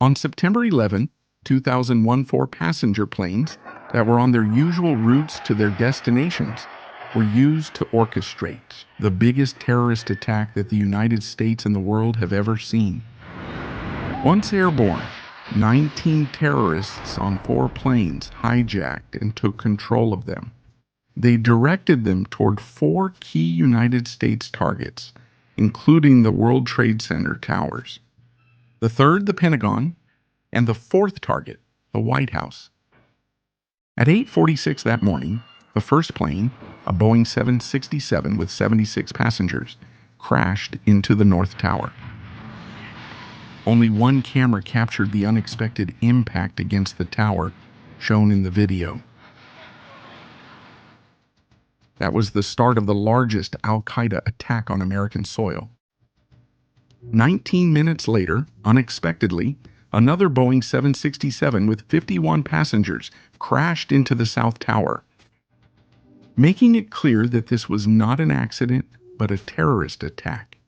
On September 11, 2001, four passenger planes that were on their usual routes to their destinations were used to orchestrate the biggest terrorist attack that the United States and the world have ever seen. Once airborne, 19 terrorists on four planes hijacked and took control of them. They directed them toward four key United States targets, including the World Trade Center towers, the third, the Pentagon, and the fourth target, the White House. At 8:46 that morning, the first plane, a Boeing 767 with 76 passengers, crashed into the North Tower. Only one camera captured the unexpected impact against the tower, shown in the video. That was the start of the largest al-Qaeda attack on American soil. 19 minutes later, unexpectedly, another Boeing 767 with 51 passengers crashed into the South Tower, making it clear that this was not an accident, but a terrorist attack.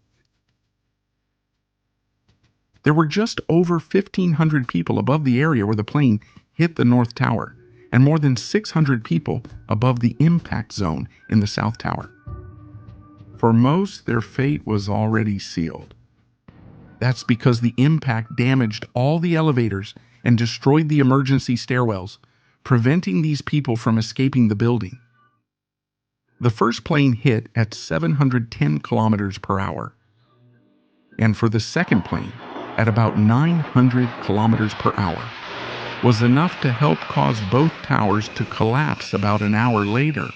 There were just over 1,500 people above the area where the plane hit the North Tower, and more than 600 people above the impact zone in the South Tower. For most, their fate was already sealed. That's because the impact damaged all the elevators and destroyed the emergency stairwells, preventing these people from escaping the building. The first plane hit at 710 kilometers per hour, and for the second plane, at about 900 kilometers per hour, was enough to help cause both towers to collapse about an hour later.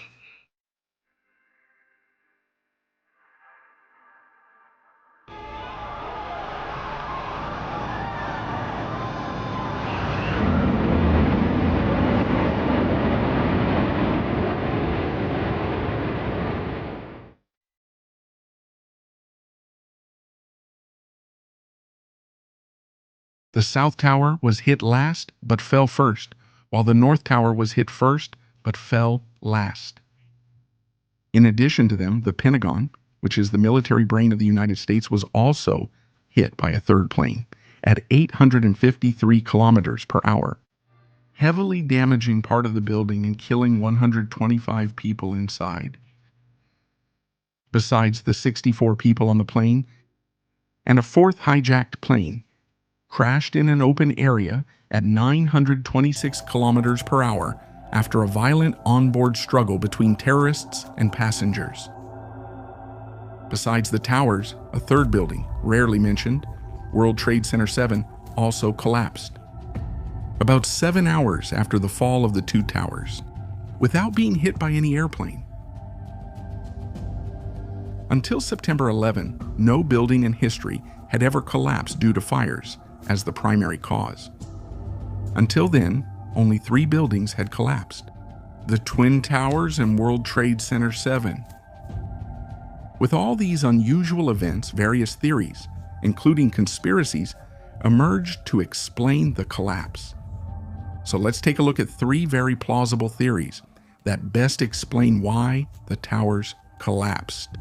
The South Tower was hit last but fell first, while the North Tower was hit first but fell last. In addition to them, the Pentagon, which is the military brain of the United States, was also hit by a third plane at 853 kilometers per hour, heavily damaging part of the building and killing 125 people inside. Besides the 64 people on the plane, and a fourth hijacked plane crashed in an open area at 926 kilometers per hour after a violent onboard struggle between terrorists and passengers. Besides the towers, a third building, rarely mentioned, World Trade Center 7, also collapsed. About 7 hours after the fall of the two towers, without being hit by any airplane. Until September 11, no building in history had ever collapsed due to fires as the primary cause. Until then, only 3 buildings had collapsed: the Twin Towers and World Trade Center 7. With all these unusual events, various theories, including conspiracies, emerged to explain the collapse. So let's take a look at 3 very plausible theories that best explain why the towers collapsed.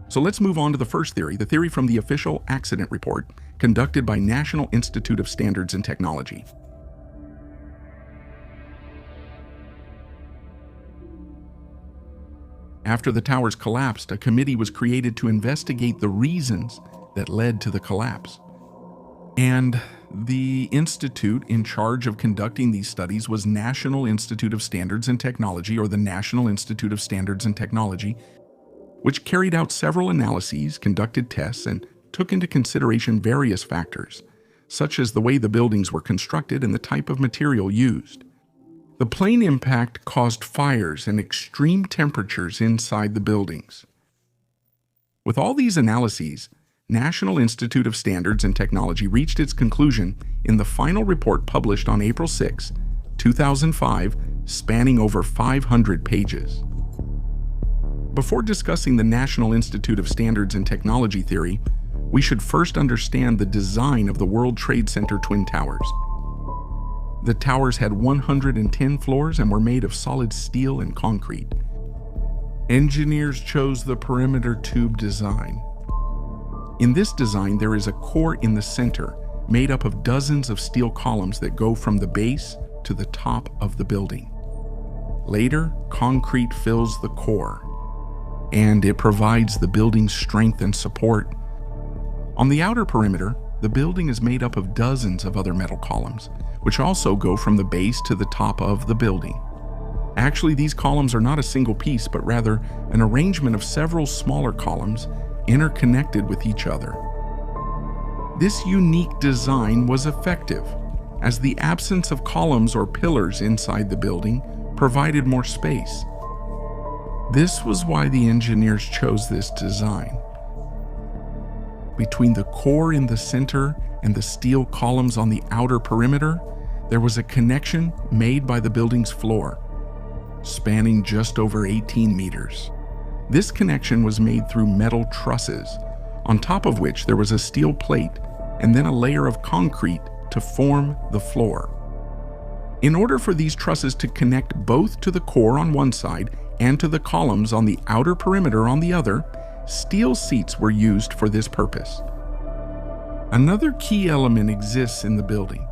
So let's move on to the first theory, the theory from the official accident report conducted by National Institute of Standards and Technology. After the towers collapsed, a committee was created to investigate the reasons that led to the collapse. And the institute in charge of conducting these studies was National Institute of Standards and Technology, or the National Institute of Standards and Technology, which carried out several analyses, conducted tests, and took into consideration various factors, such as the way the buildings were constructed and the type of material used. The plane impact caused fires and extreme temperatures inside the buildings. With all these analyses, National Institute of Standards and Technology reached its conclusion in the final report published on April 6, 2005, spanning over 500 pages. Before discussing the National Institute of Standards and Technology theory, we should first understand the design of the World Trade Center Twin Towers. The towers had 110 floors and were made of solid steel and concrete. Engineers chose the perimeter tube design. In this design, there is a core in the center made up of dozens of steel columns that go from the base to the top of the building. Later, concrete fills the core, and it provides the building's strength and support. On the outer perimeter, the building is made up of dozens of other metal columns, which also go from the base to the top of the building. Actually, these columns are not a single piece, but rather an arrangement of several smaller columns interconnected with each other. This unique design was effective, as the absence of columns or pillars inside the building provided more space. This was why the engineers chose this design. Between the core in the center and the steel columns on the outer perimeter, there was a connection made by the building's floor, spanning just over 18 meters. This connection was made through metal trusses, on top of which there was a steel plate and then a layer of concrete to form the floor. In order for these trusses to connect both to the core on one side and to the columns on the outer perimeter on the other, steel seats were used for this purpose. Another key element exists in the building.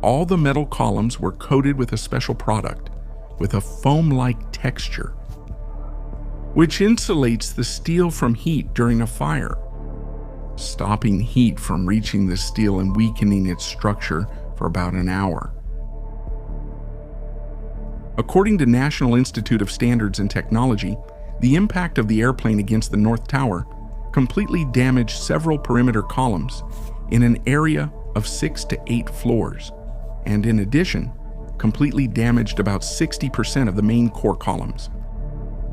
All the metal columns were coated with a special product with a foam-like texture, which insulates the steel from heat during a fire, stopping heat from reaching the steel and weakening its structure for about an hour. According to National Institute of Standards and Technology, the impact of the airplane against the North Tower completely damaged several perimeter columns in an area of 6 to 8 floors, and in addition, completely damaged about 60% of the main core columns.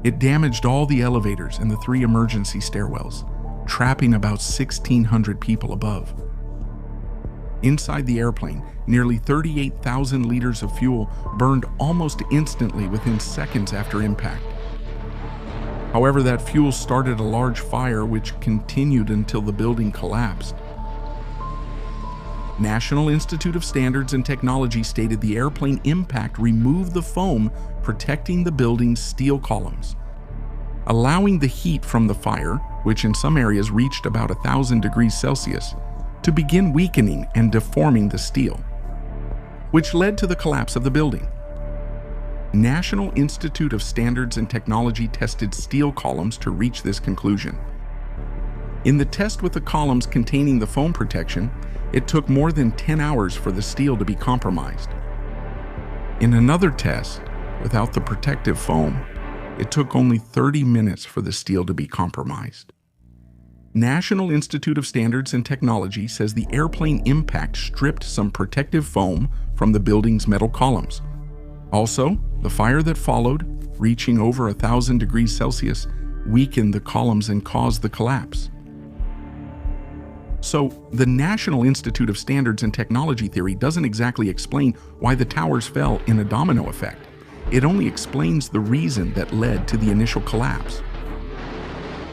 It damaged all the elevators and the 3 emergency stairwells, trapping about 1,600 people above. Inside the airplane, nearly 38,000 liters of fuel burned almost instantly within seconds after impact. However, that fuel started a large fire which continued until the building collapsed. National Institute of Standards and Technology stated the airplane impact removed the foam protecting the building's steel columns, allowing the heat from the fire, which in some areas reached about 1,000 degrees Celsius, to begin weakening and deforming the steel, which led to the collapse of the building. National Institute of Standards and Technology tested steel columns to reach this conclusion. In the test with the columns containing the foam protection, it took more than 10 hours for the steel to be compromised. In another test, without the protective foam, it took only 30 minutes for the steel to be compromised. National Institute of Standards and Technology says the airplane impact stripped some protective foam from the building's metal columns. Also, the fire that followed, reaching over 1,000 degrees Celsius, weakened the columns and caused the collapse. So, the National Institute of Standards and Technology theory doesn't exactly explain why the towers fell in a domino effect. It only explains the reason that led to the initial collapse.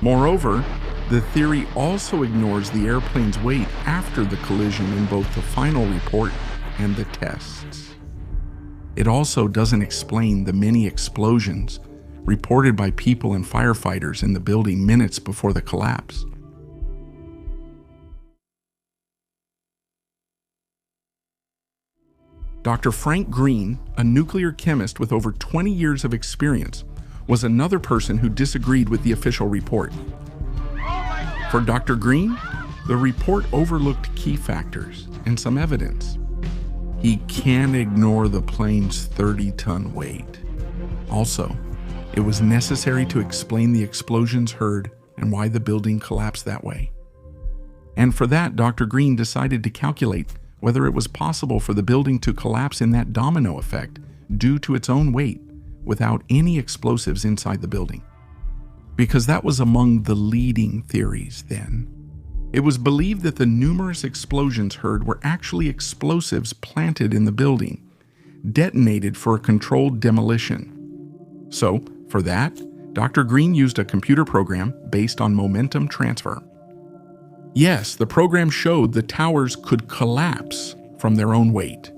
Moreover, the theory also ignores the airplane's weight after the collision in both the final report and the tests. It also doesn't explain the many explosions reported by people and firefighters in the building minutes before the collapse. Dr. Frank Greene, a nuclear chemist with over 20 years of experience, was another person who disagreed with the official report. For Dr. Greene, the report overlooked key factors and some evidence. He can't ignore the plane's 30-ton weight. Also, it was necessary to explain the explosions heard and why the building collapsed that way. And for that, Dr. Greene decided to calculate whether it was possible for the building to collapse in that domino effect due to its own weight without any explosives inside the building. Because that was among the leading theories then. It was believed that the numerous explosions heard were actually explosives planted in the building, detonated for a controlled demolition. So, for that, Dr. Greene used a computer program based on momentum transfer. Yes, the program showed the towers could collapse from their own weight.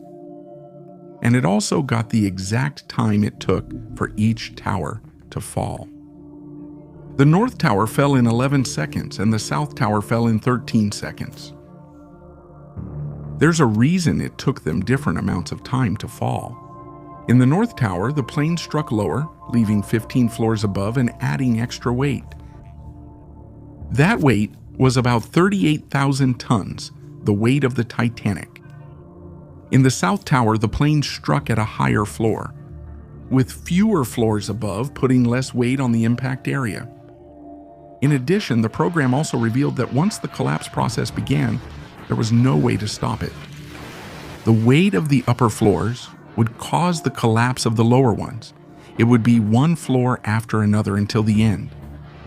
And it also got the exact time it took for each tower to fall. The North Tower fell in 11 seconds and the South Tower fell in 13 seconds. There's a reason it took them different amounts of time to fall. In the North Tower, the plane struck lower, leaving 15 floors above and adding extra weight. That weight was about 38,000 tons, the weight of the Titanic. In the South Tower, the plane struck at a higher floor, with fewer floors above, putting less weight on the impact area. In addition, the program also revealed that once the collapse process began, there was no way to stop it. The weight of the upper floors would cause the collapse of the lower ones. It would be one floor after another until the end.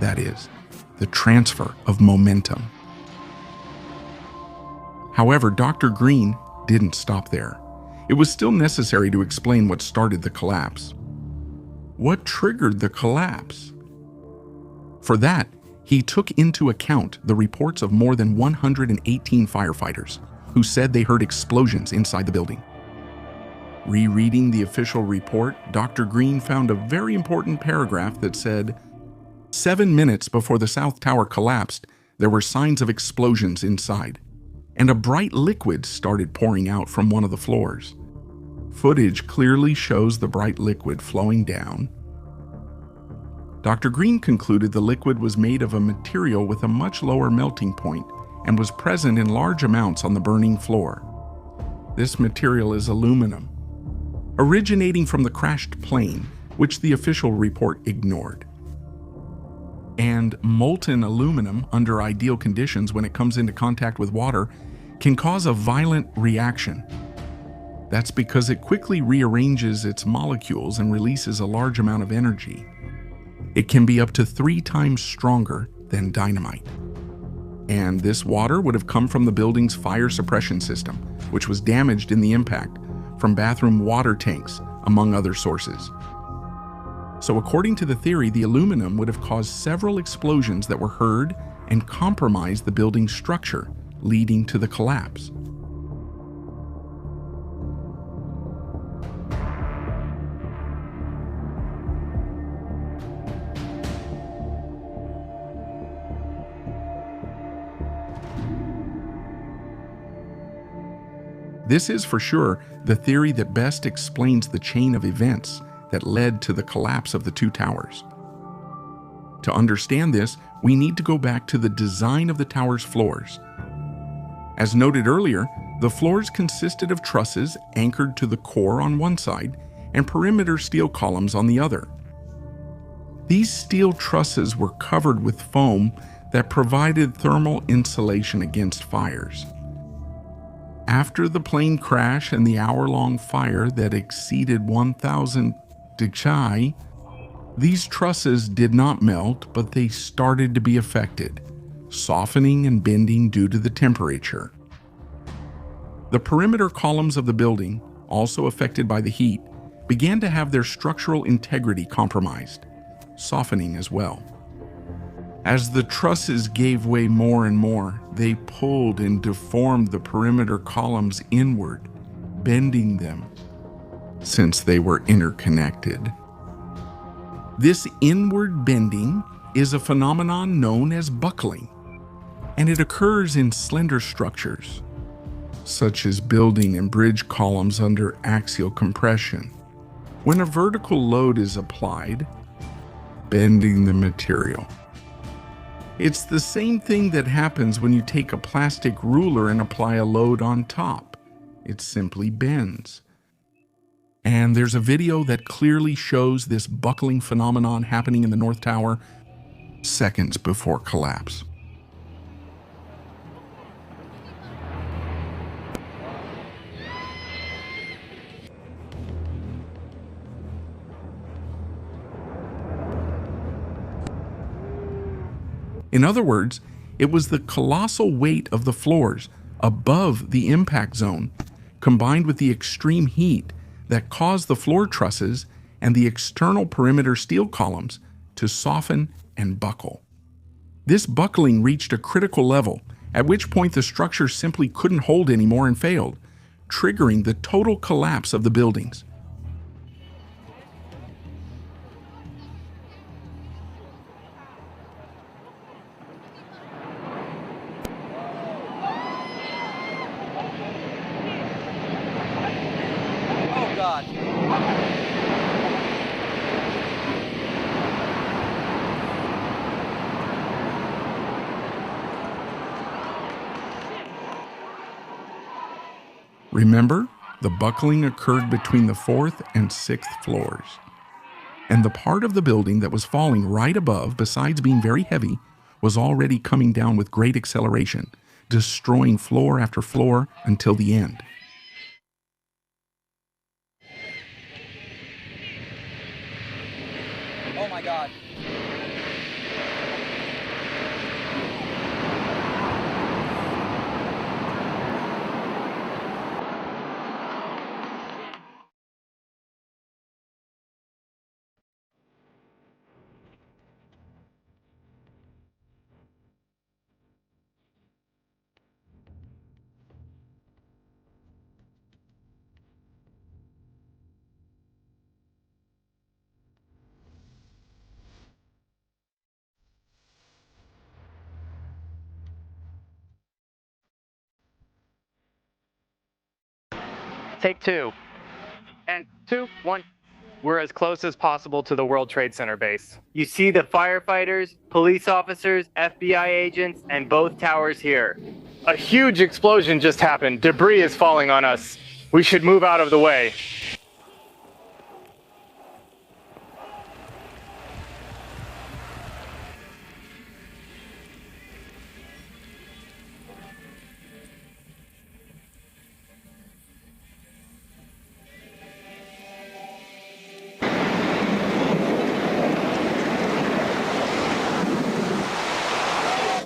That is, the transfer of momentum. However, Dr. Greene didn't stop there. It was still necessary to explain what started the collapse. What triggered the collapse? For that, he took into account the reports of more than 118 firefighters who said they heard explosions inside the building. Rereading the official report, Dr. Greene found a very important paragraph that said, 7 minutes before the South Tower collapsed, there were signs of explosions inside, and a bright liquid started pouring out from one of the floors. Footage clearly shows the bright liquid flowing down. Dr. Greene concluded the liquid was made of a material with a much lower melting point and was present in large amounts on the burning floor. This material is aluminum, originating from the crashed plane, which the official report ignored. And molten aluminum, under ideal conditions when it comes into contact with water, can cause a violent reaction. That's because it quickly rearranges its molecules and releases a large amount of energy. It can be up to 3 times stronger than dynamite. And this water would have come from the building's fire suppression system, which was damaged in the impact, from bathroom water tanks, among other sources. So according to the theory, the aluminum would have caused several explosions that were heard and compromised the building's structure, leading to the collapse. This is for sure the theory that best explains the chain of events that led to the collapse of the 2 towers. To understand this, we need to go back to the design of the tower's floors. As noted earlier, the floors consisted of trusses anchored to the core on one side and perimeter steel columns on the other. These steel trusses were covered with foam that provided thermal insulation against fires. After the plane crash and the hour-long fire that exceeded 1,000 degrees, these trusses did not melt, but they started to be affected, softening and bending due to the temperature. The perimeter columns of the building, also affected by the heat, began to have their structural integrity compromised, softening as well. As the trusses gave way more and more, they pulled and deformed the perimeter columns inward, bending them, since they were interconnected. This inward bending is a phenomenon known as buckling, and it occurs in slender structures, such as building and bridge columns under axial compression. When a vertical load is applied, bending the material. It's the same thing that happens when you take a plastic ruler and apply a load on top. It simply bends. And there's a video that clearly shows this buckling phenomenon happening in the North Tower seconds before collapse. In other words, it was the colossal weight of the floors above the impact zone, combined with the extreme heat, that caused the floor trusses and the external perimeter steel columns to soften and buckle. This buckling reached a critical level, at which point the structure simply couldn't hold anymore and failed, triggering the total collapse of the buildings. Remember, the buckling occurred between the 4th and 6th floors. And the part of the building that was falling right above, besides being very heavy, was already coming down with great acceleration, destroying floor after floor until the end. Oh my God. Take 2. And 2, 1. We're as close as possible to the World Trade Center base. You see the firefighters, police officers, FBI agents, and both towers here. A huge explosion just happened. Debris is falling on us. We should move out of the way.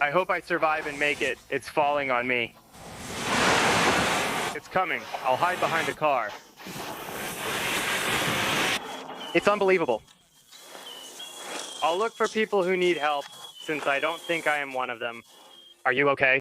I hope I survive and make it. It's falling on me. It's coming. I'll hide behind a car. It's unbelievable. I'll look for people who need help, since I don't think I am one of them. Are you okay?